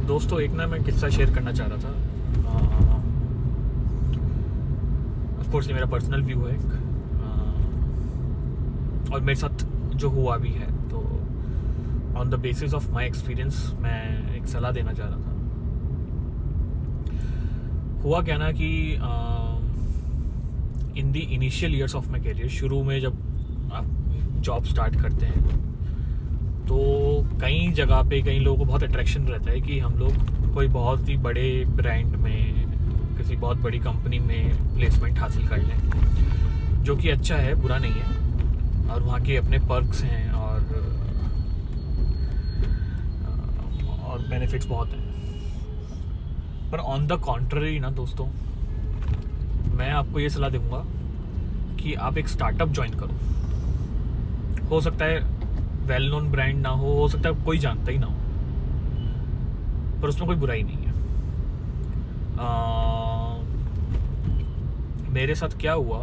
दोस्तों एक ना मैं किस्सा शेयर करना चाह रहा था। ऑफ कोर्स ये मेरा पर्सनल व्यू है एक, और मेरे साथ जो हुआ भी है, तो on the basis of my experience मैं एक सलाह देना चाह रहा था। हुआ क्या ना कि in the initial years of my career, शुरू में जब आप जॉब स्टार्ट करते हैं तो कई जगह पे कई लोगों को बहुत अट्रैक्शन रहता है कि हम लोग कोई बहुत ही बड़े ब्रांड में, किसी बहुत बड़ी कंपनी में प्लेसमेंट हासिल कर लें, जो कि अच्छा है, बुरा नहीं है, और वहाँ के अपने पर्क्स हैं और बेनिफिट्स बहुत हैं। पर ऑन द कॉन्ट्ररी ना दोस्तों, मैं आपको ये सलाह दूंगा कि आप एक स्टार्टअप ज्वाइन करो। हो सकता है वेल नोन ब्रांड ना हो सकता है कोई जानता ही ना हो, पर उसमें कोई बुराई नहीं है। मेरे साथ क्या हुआ,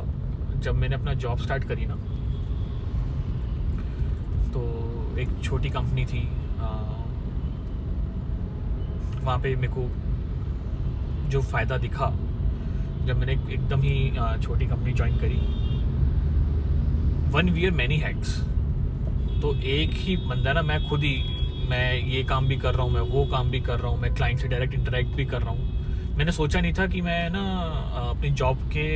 जब मैंने अपना जॉब स्टार्ट करी ना, तो एक छोटी कंपनी थी, वहाँ पे मेरे को जो फ़ायदा दिखा जब मैंने एकदम ही छोटी कंपनी ज्वाइन करी, 1 wear many hats। तो एक ही बंदा ना, मैं खुद ही, मैं ये काम भी कर रहा हूँ, मैं वो काम भी कर रहा हूँ, मैं क्लाइंट से डायरेक्ट इंटरेक्ट भी कर रहा हूँ। मैंने सोचा नहीं था कि मैं ना अपनी जॉब के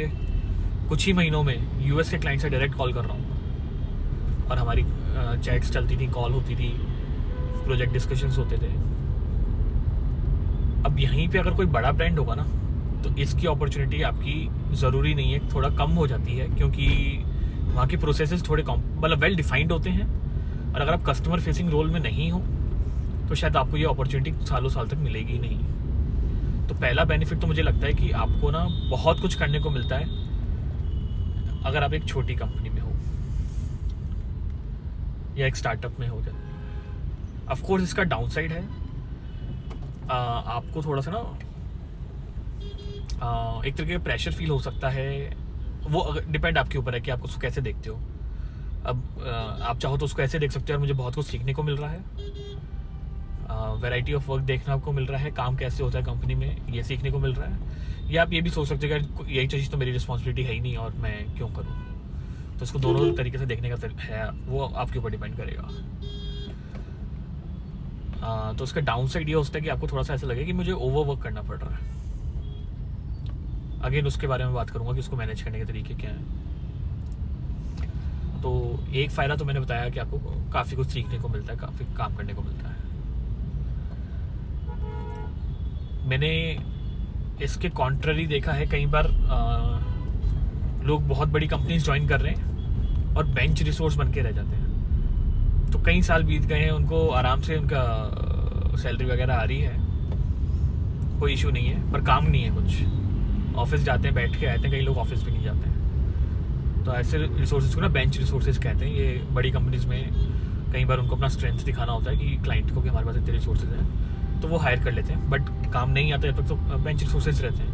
कुछ ही महीनों में यूएस के क्लाइंट से डायरेक्ट कॉल कर रहा हूँ, और हमारी चैट्स चलती थी, कॉल होती थी, प्रोजेक्ट डिस्कशंस होते थे। अब यहीं पे अगर कोई बड़ा ब्रांड होगा ना, तो इसकी अपॉर्चुनिटी आपकी ज़रूरी नहीं है, थोड़ा कम हो जाती है, क्योंकि वहाँ के प्रोसेसेस थोड़े मतलब वेल डिफाइंड होते हैं, और अगर आप कस्टमर फेसिंग रोल में नहीं हो तो शायद आपको ये अपॉर्चुनिटी सालों साल तक मिलेगी ही नहीं। तो पहला बेनिफिट तो मुझे लगता है कि आपको ना बहुत कुछ करने को मिलता है अगर आप एक छोटी कंपनी में हो या एक स्टार्टअप में हो जाए। ऑफ कोर्स इसका डाउन साइड है, आपको थोड़ा सा ना एक तरीके का प्रेशर फील हो सकता है। वो डिपेंड आपके ऊपर है कि आप उसको कैसे देखते हो। अब आप चाहो तो उसको ऐसे देख सकते हो, यार मुझे बहुत कुछ सीखने को मिल रहा है, वैरायटी ऑफ वर्क देखना आपको मिल रहा है, काम कैसे होता है कंपनी में ये सीखने को मिल रहा है। या आप ये भी सोच सकते हो कि यही चीज़ तो मेरी रिस्पॉन्सिबिलिटी है ही नहीं और मैं क्यों करूँ। तो इसको दोनों तरीके से देखने का है, वो आपके ऊपर डिपेंड करेगा। तो उसका डाउन साइड ये हो सकता है कि आपको थोड़ा सा ऐसा लगे कि मुझे ओवर वर्क करना पड़ रहा है। अगेन उसके बारे में बात करूँगा कि उसको मैनेज करने के तरीके क्या हैं। तो एक फ़ायदा तो मैंने बताया कि आपको काफ़ी कुछ सीखने को मिलता है, काफ़ी काम करने को मिलता है। मैंने इसके कॉन्ट्ररी देखा है, कई बार लोग बहुत बड़ी कंपनीज ज्वाइन कर रहे हैं और बेंच रिसोर्स बन के रह जाते हैं। तो कई साल बीत गए हैं, उनको आराम से उनका सैलरी वगैरह आ रही है, कोई इशू नहीं है, पर काम नहीं है कुछ। ऑफिस जाते हैं, बैठ के आते हैं, कई लोग ऑफिस भी नहीं जाते हैं। तो ऐसे रिसोर्सेज को ना बेंच रिसोर्सेज कहते हैं। ये बड़ी कंपनीज में कई बार उनको अपना स्ट्रेंथ दिखाना होता है कि क्लाइंट को कि हमारे पास इतने रिसोर्सेज हैं, तो वो हायर कर लेते हैं, बट काम नहीं आता जब तक तो बेंच रिसोर्सेज रहते हैं,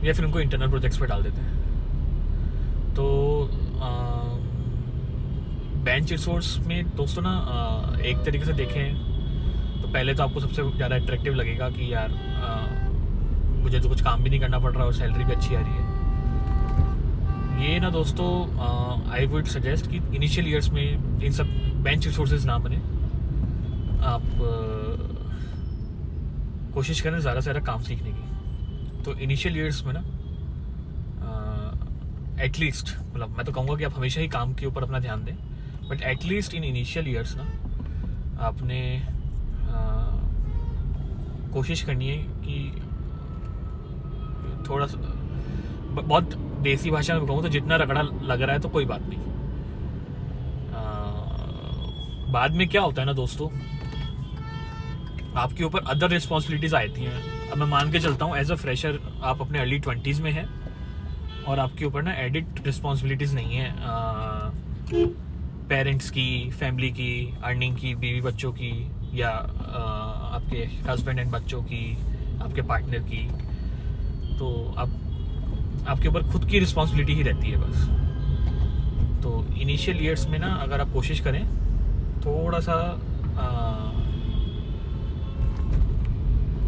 या फिर उनको इंटरनल प्रोजेक्ट्स पर डाल देते हैं। तो बेंच रिसोर्स में दोस्तों ना एक तरीके से देखें तो पहले तो आपको सबसे ज़्यादा अट्रैक्टिव लगेगा कि यार मुझे तो कुछ काम भी नहीं करना पड़ रहा और सैलरी भी अच्छी आ रही है। ये ना दोस्तों आई वुड सजेस्ट कि इनिशियल ईयर्स में इन सब बेंच रिसोर्सेज ना बने। आप कोशिश करें ज़्यादा से ज़्यादा काम सीखने की। तो इनिशियल ईयर्स में ना एटलीस्ट, मतलब मैं तो कहूँगा कि आप हमेशा ही काम के ऊपर अपना ध्यान दें, but at least in initial years ना आपने कोशिश करनी है कि थोड़ा सा, बहुत देसी भाषा में कहूँ तो जितना रगड़ा लग रहा है तो कोई बात नहीं। बाद में क्या होता है ना दोस्तों, आपके ऊपर अदर रिस्पॉन्सिबिलिटीज़ आती हैं। अब मैं मान के चलता हूँ एज अ फ्रेशर आप अपने अर्ली 20s में हैं और आपके ऊपर ना एडिट रिस्पॉन्सिबिलिटीज़ नहीं है पेरेंट्स की, फैमिली की, अर्निंग की, बीवी बच्चों की, या आपके हस्बैंड एंड बच्चों की, आपके पार्टनर की। तो अब आपके ऊपर खुद की रिस्पॉन्सिबिलिटी ही रहती है बस। तो इनिशियल ईयर्स में ना अगर आप कोशिश करें थोड़ा सा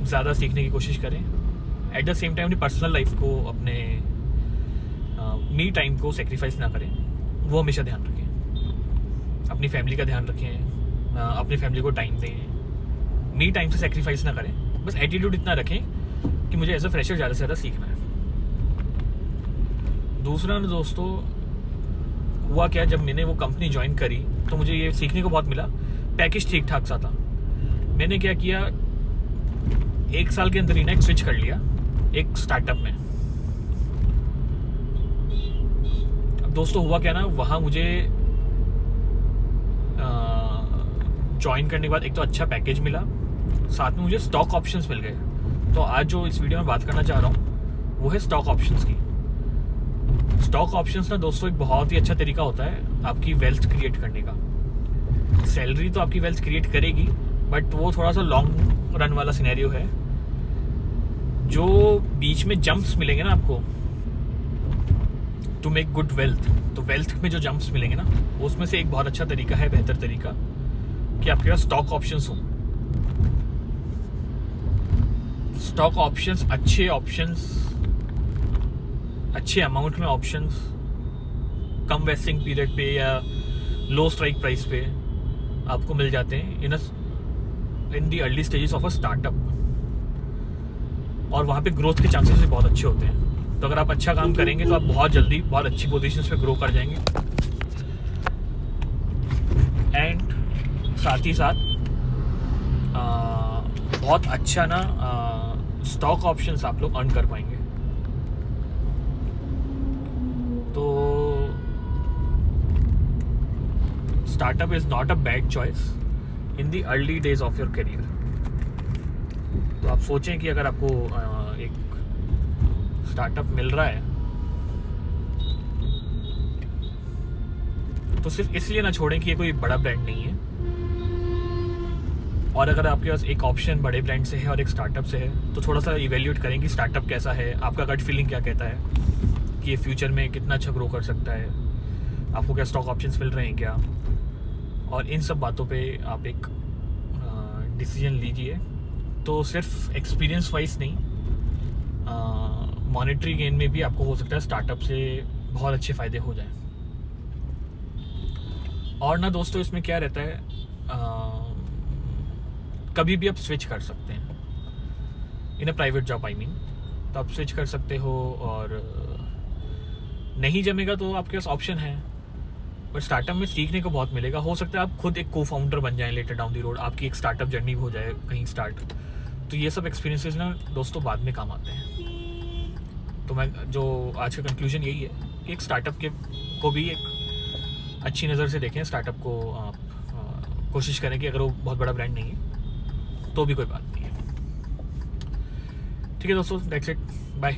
ज़्यादा सीखने की कोशिश करें। एट द सेम टाइम अपनी पर्सनल लाइफ को, अपने मी टाइम को सेक्रीफाइस ना करें, वो हमेशा ध्यान रखें। अपनी फैमिली का ध्यान रखें, अपनी फैमिली को टाइम दें, मी टाइम से सेक्रीफाइस ना करें। बस एटीट्यूड इतना रखें कि मुझे एज अ फ्रेशर ज़्यादा से ज़्यादा सीखना है। दूसरा ना दोस्तों, हुआ क्या, जब मैंने वो कंपनी ज्वाइन करी तो मुझे ये सीखने को बहुत मिला। पैकेज ठीक ठाक सा था। मैंने क्या किया, 1 साल के अंदर ही ना एक स्विच कर लिया एक स्टार्टअप में। अब दोस्तों हुआ क्या ना, वहाँ मुझे ज्वाइन करने के बाद एक तो अच्छा पैकेज मिला, साथ में मुझे स्टॉक ऑप्शंस मिल गए। तो आज जो इस वीडियो में बात करना चाह रहा हूँ वो है स्टॉक ऑप्शंस की। स्टॉक ऑप्शंस ना दोस्तों एक बहुत ही अच्छा तरीका होता है आपकी वेल्थ क्रिएट करने का। सैलरी तो आपकी वेल्थ क्रिएट करेगी, बट वो थोड़ा सा लॉन्ग रन वाला सिनेरियो है। जो बीच में जंप्स मिलेंगे ना आपको टू मेक गुड वेल्थ, तो वेल्थ में जो जंप्स मिलेंगे ना, उसमें से एक बहुत अच्छा तरीका है, बेहतर तरीका, कि आपके पास स्टॉक ऑप्शंस हो। स्टॉक ऑप्शंस, अच्छे ऑप्शंस, अच्छे अमाउंट में ऑप्शंस, कम वेस्टिंग पीरियड पे या लो स्ट्राइक प्राइस पे आपको मिल जाते हैं in the early stages of a startup. और वहाँ पे ग्रोथ के चांसेस भी बहुत अच्छे होते हैं। तो अगर आप अच्छा काम करेंगे तो आप बहुत जल्दी बहुत अच्छी पोजीशंस पे ग्रो कर जाएंगे। एंड साथ ही साथ बहुत अच्छा ना स्टॉक ऑप्शंस आप लोग अर्न कर पाएंगे। तो startup is not a bad choice in the early days of your career. तो आप सोचें कि अगर आपको एक स्टार्टअप मिल रहा है तो सिर्फ इसलिए ना छोड़ें कि ये कोई बड़ा ब्रांड नहीं है। और अगर आपके पास एक ऑप्शन बड़े ब्रांड से है और एक स्टार्टअप से है, तो थोड़ा सा इवेल्यूएट करें कि स्टार्टअप कैसा है, आपका गट फीलिंग क्या कहता है कि ये फ्यूचर में कितना अच्छा ग्रो कर सकता है, आपको क्या स्टॉक ऑप्शंस मिल रहे हैं क्या, और इन सब बातों पे आप एक डिसीजन लीजिए। तो सिर्फ एक्सपीरियंस वाइज नहीं, मॉनेटरी गेन में भी आपको हो सकता है स्टार्टअप से बहुत अच्छे फ़ायदे हो जाएं। और ना दोस्तों इसमें क्या रहता है, कभी भी आप स्विच कर सकते हैं in a private job, I mean. तो आप स्विच कर सकते हो, और नहीं जमेगा तो आपके पास ऑप्शन है। पर स्टार्टअप में सीखने को बहुत मिलेगा। हो सकता है आप खुद एक को फाउंडर बन जाएं लेटर डाउन दी रोड, आपकी एक स्टार्टअप जर्नी हो जाए कहीं स्टार्ट। तो ये सब एक्सपीरियंसेस ना दोस्तों बाद में काम आते हैं। तो मैं जो आज का कंक्लूजन यही है कि एक स्टार्टअप को भी एक अच्छी नज़र से देखें। स्टार्टअप को आप कोशिश करें कि अगर वो बहुत बड़ा ब्रांड नहीं है तो भी कोई बात नहीं है। ठीक है दोस्तों, दैट्स इट, बाय।